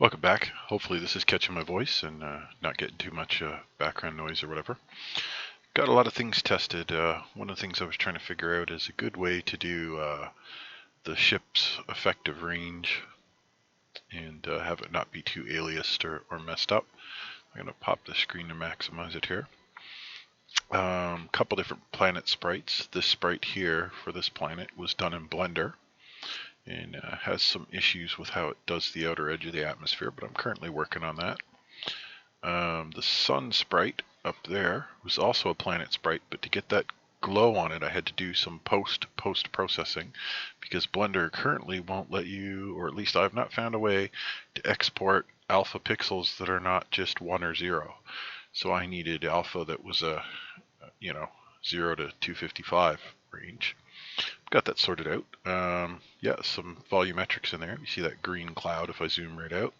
Welcome back. Hopefully this is catching my voice and not getting too much background noise or whatever. Got a lot of things tested. One of the things I was trying to figure out is a good way to do the ship's effective range and have it not be too aliased or messed up. I'm going to pop the screen to maximize it here. Couple different planet sprites. This sprite here for this planet was done in Blender and has some issues with how it does the outer edge of the atmosphere, but I'm currently working on that. The sun sprite up there was also a planet sprite, but to get that glow on it I had to do some post processing because Blender currently won't let you, or at least I've not found a way to export alpha pixels that are not just 1 or 0. So I needed alpha that was a 0 to 255 range. Got that sorted out. Yeah, some volumetrics in there. You see that green cloud if I zoom right out.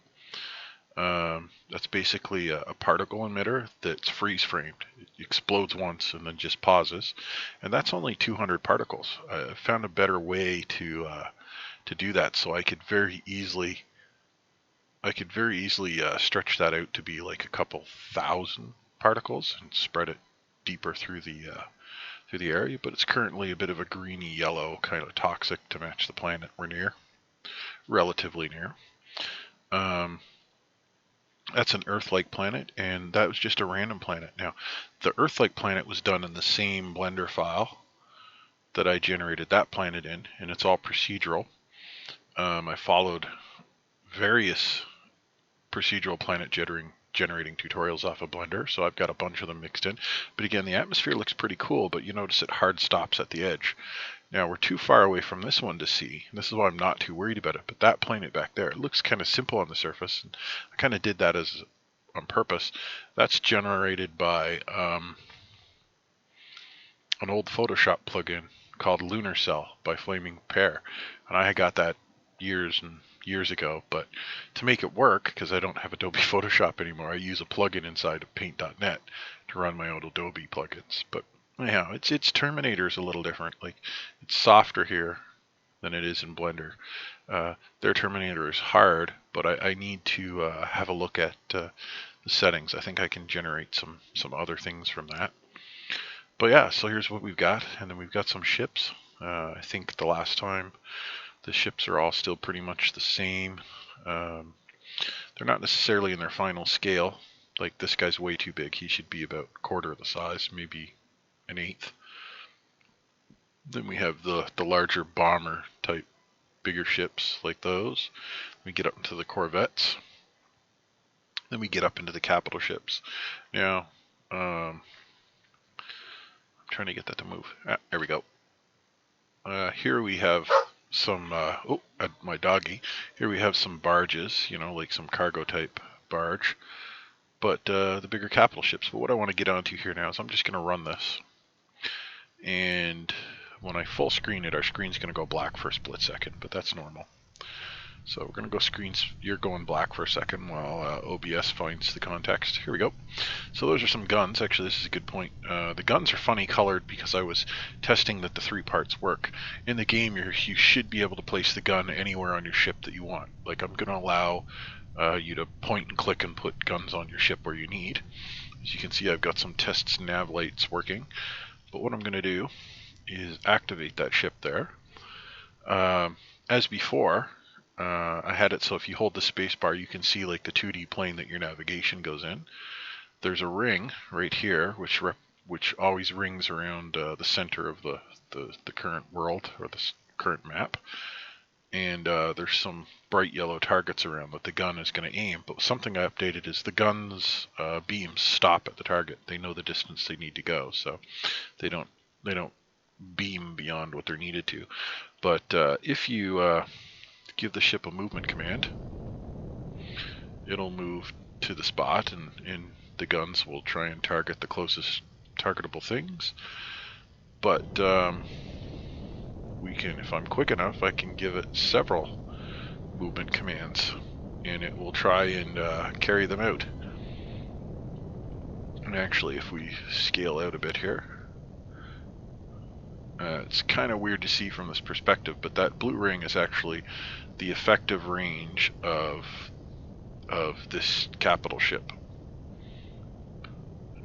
That's basically a particle emitter that's freeze framed. It explodes once and then just pauses, and that's only 200 particles. I found a better way to do that, so I could very easily stretch that out to be like a couple thousand particles and spread it deeper through the area, but it's currently a bit of a greeny yellow, kind of toxic to match the planet we're near, relatively near. That's an Earth-like planet, and that was just a random planet. Now, the Earth-like planet was done in the same Blender file that I generated that planet in, and it's all procedural. I followed various procedural planet generating tutorials off of Blender, so I've got a bunch of them mixed in. But again, the atmosphere looks pretty cool, but you notice it hard stops at the edge. Now we're too far away from this one to see. This is why I'm not too worried about it, but that planet back there, it looks kind of simple on the surface, and I kind of did that on purpose. That's generated by an old Photoshop plugin called Lunar Cell by Flaming Pear, and I got that years and years ago, but to make it work, because I don't have Adobe Photoshop anymore, I use a plugin inside of Paint.net to run my own Adobe plugins. But anyhow, its Terminator is a little different. Like, it's softer here than it is in Blender. Their Terminator is hard, but I need to have a look at the settings. I think I can generate some other things from that. But yeah, so here's what we've got, and then we've got some ships. I think the last time the ships are all still pretty much the same. They're not necessarily in their final scale. Like, this guy's way too big. He should be about a quarter of the size, maybe an eighth. Then we have the larger bomber type, bigger ships like those. We get up into the corvettes. Then we get up into the capital ships. Now, I'm trying to get that to move. There we go. Here we have some, my doggy. Here we have some barges, like some cargo type barge, but the bigger capital ships. But what I want to get onto here now is I'm just going to run this, and when I full screen it, our screen's going to go black for a split second, but that's normal. So we're going to go screens, you're going black for a second while OBS finds the context. Here we go. So those are some guns. Actually, this is a good point. The guns are funny colored because I was testing that the 3 parts work. In the game, you should be able to place the gun anywhere on your ship that you want. Like, I'm going to allow you to point and click and put guns on your ship where you need. As you can see, I've got some tests nav lights working. But what I'm going to do is activate that ship there. As before, I had it so if you hold the space bar, you can see like the 2D plane that your navigation goes in. There's a ring right here, which always rings around the center of the current world, or the current map. And there's some bright yellow targets around that the gun is going to aim. But something I updated is the gun's beams stop at the target. They know the distance they need to go, so they don't beam beyond what they're needed to. But if you give the ship a movement command, it'll move to the spot, and the guns will try and target the closest targetable things. But we can, if I'm quick enough, I can give it several movement commands, and it will try and carry them out. And actually, if we scale out a bit here, it's kind of weird to see from this perspective, but that blue ring is actually the effective range of of this capital ship.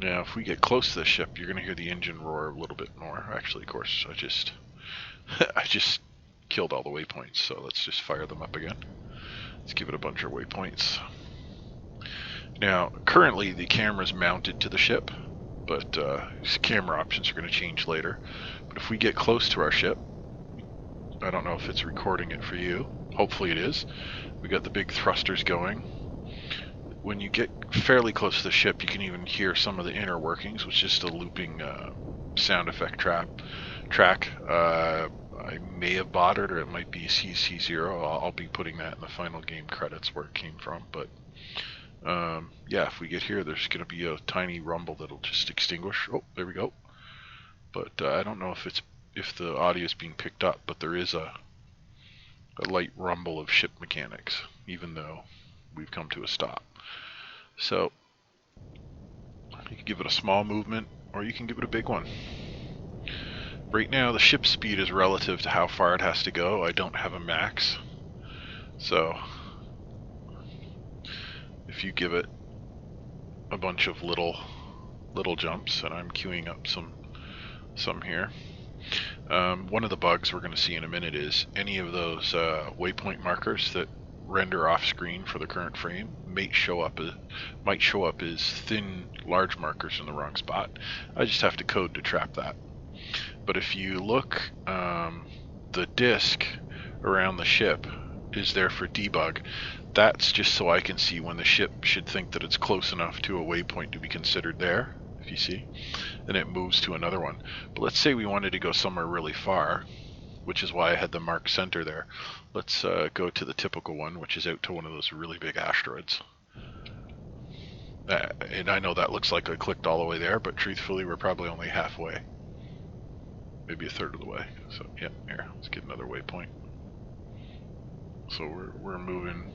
Now, if we get close to the ship, you're going to hear the engine roar a little bit more. Actually, of course, I just killed all the waypoints, so let's just fire them up again. Let's give it a bunch of waypoints. Now, currently the camera's mounted to the ship, but camera options are going to change later. But if we get close to our ship, I don't know if it's recording it for you. Hopefully it is. We got the big thrusters going. When you get fairly close to the ship, you can even hear some of the inner workings, which is just a looping sound effect track. I may have bought it, or it might be CC0. I'll be putting that in the final game credits where it came from. But yeah, if we get here, there's going to be a tiny rumble that'll just extinguish. Oh, there we go. But I don't know if the audio is being picked up, but there is a light rumble of ship mechanics, even though we've come to a stop. So you can give it a small movement, or you can give it a big one. Right now, the ship speed is relative to how far it has to go. I don't have a max, so if you give it a bunch of little jumps, and I'm queuing up some here. One of the bugs we're going to see in a minute is any of those waypoint markers that render off screen for the current frame might show up as thin, large markers in the wrong spot. I just have to code to trap that. But if you look, the disk around the ship is there for debug. That's just so I can see when the ship should think that it's close enough to a waypoint to be considered there, if you see. Then it moves to another one. But let's say we wanted to go somewhere really far, which is why I had the mark center there. Let's go to the typical one, which is out to one of those really big asteroids. And I know that looks like I clicked all the way there, but truthfully we're probably only halfway. Maybe a third of the way. So yeah, here, let's get another waypoint. So we're moving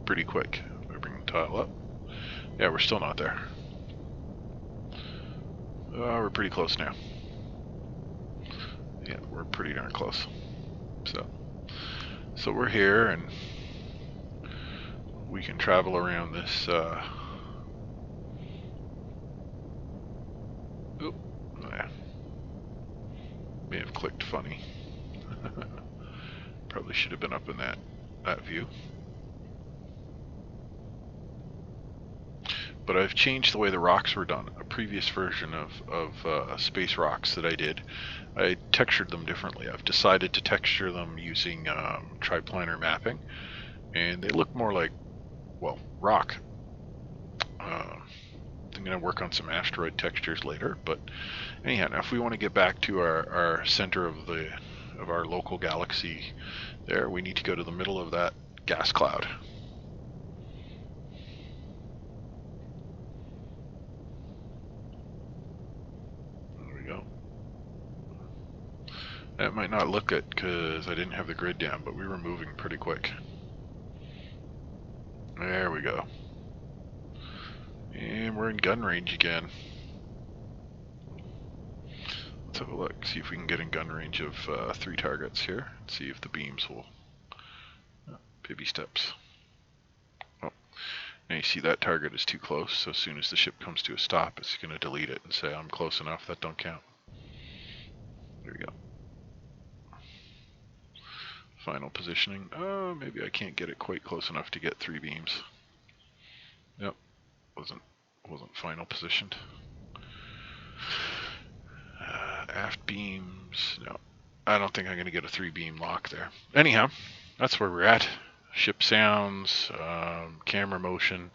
pretty quick. We bring the tile up. Yeah, we're still not there. We're pretty close now. Yeah, we're pretty darn close. So we're here, and we can travel around this. Oop, yeah. May have clicked funny. Probably should have been up in that view. But I've changed the way the rocks were done. A previous version of space rocks that I did, I textured them differently. I've decided to texture them using triplanar mapping, and they look more like, well, rock. I'm going to work on some asteroid textures later, but anyhow, now if we want to get back to our center of our local galaxy there, we need to go to the middle of that gas cloud. There we go. That might not look it because I didn't have the grid down, but we were moving pretty quick. There we go. And we're in gun range again. Let's have a look, see if we can get in gun range of 3 targets here. See if the beams will... baby steps. Oh, now you see that target is too close, so as soon as the ship comes to a stop, it's going to delete it and say, I'm close enough, that don't count. There we go. Final positioning. Oh, maybe I can't get it quite close enough to get 3 beams. Yep, wasn't final positioned. Aft beams. No, I don't think I'm going to get a 3-beam lock there. Anyhow, that's where we're at. Ship sounds, camera motion.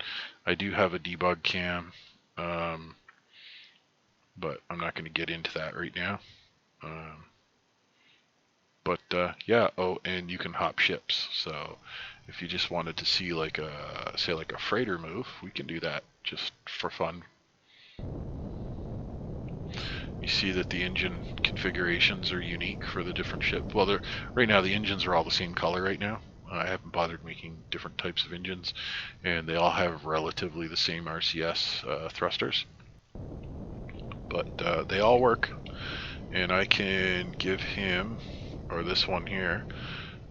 I do have a debug cam, but I'm not going to get into that right now. But yeah, oh, and you can hop ships. So if you just wanted to see like say like a freighter move, we can do that just for fun. You see that the engine configurations are unique for the different ships. Well, right now the engines are all the same color right now. I haven't bothered making different types of engines, and they all have relatively the same RCS thrusters. But they all work, and I can give him, or this one here,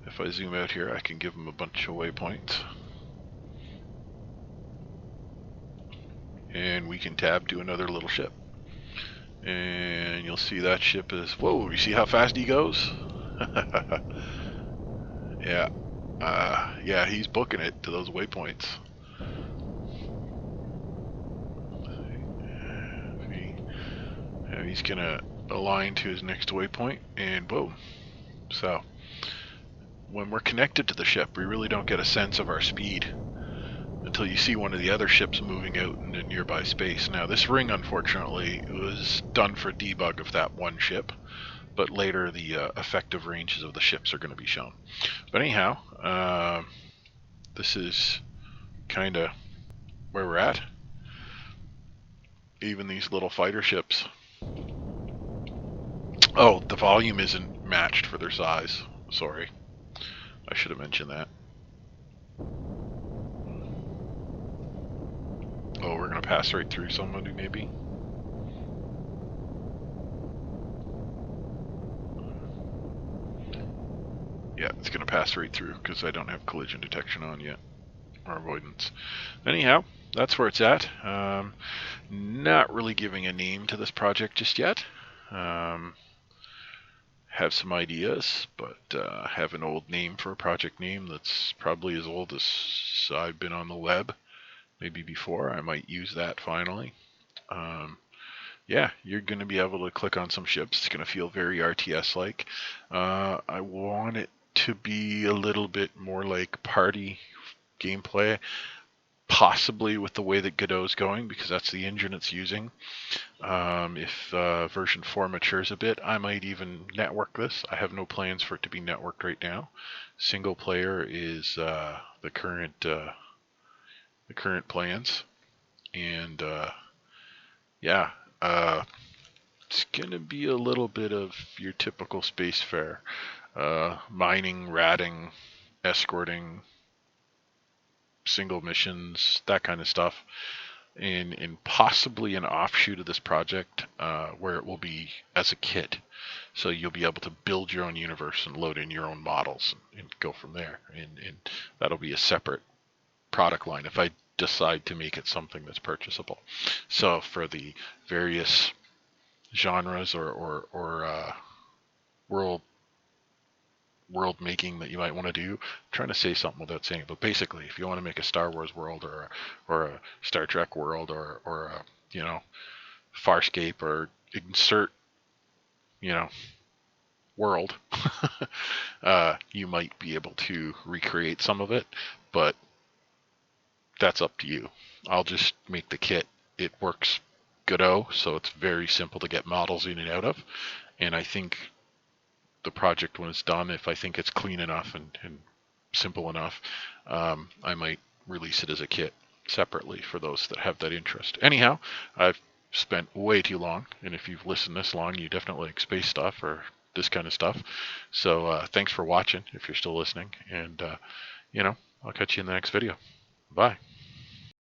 if I zoom out here, I can give him a bunch of waypoints. and we can tab to another little ship. And you'll see that ship is, whoa, you see how fast he goes? Yeah. Yeah, he's booking it to those waypoints. He's gonna align to his next waypoint, and boom. So, when we're connected to the ship, we really don't get a sense of our speed until you see one of the other ships moving out in a nearby space. Now, this ring, unfortunately, was done for debug of that one ship, but later the effective ranges of the ships are going to be shown. But anyhow, this is kind of where we're at. Even these little fighter ships. Oh, the volume isn't matched for their size. Sorry. I should have mentioned that. Oh, we're going to pass right through somebody, maybe? Yeah, it's going to pass right through because I don't have collision detection on yet. Or avoidance. Anyhow, that's where it's at. Not really giving a name to this project just yet. Have some ideas, but have an old name for a project name that's probably as old as I've been on the web. Maybe before. I might use that finally. Yeah, you're going to be able to click on some ships. It's going to feel very RTS-like. I want it to be a little bit more like party gameplay, possibly with the way that Godot is going, because that's the engine it's using. If version 4 matures a bit, I might even network this. I have no plans for it to be networked right now. Single player is the current plans, and yeah, it's gonna be a little bit of your typical space fare, mining, ratting, escorting, single missions, that kind of stuff, and possibly an offshoot of this project where it will be as a kit. So you'll be able to build your own universe and load in your own models and go from there. And that'll be a separate product line if I decide to make it something that's purchasable. So for the various genres or world making that you might want to do, I'm trying to say something without saying it, but basically if you want to make a Star Wars world or a Star Trek world or a Farscape or insert world, you might be able to recreate some of it, but that's up to you. I'll just make the kit. It works Godot, so it's very simple to get models in and out of, and I think the project, when it's done, if I think it's clean enough and simple enough, I might release it as a kit separately for those that have that interest. Anyhow, I've spent way too long, and if you've listened this long, you definitely like space stuff or this kind of stuff. So thanks for watching if you're still listening, and I'll catch you in the next video. Bye.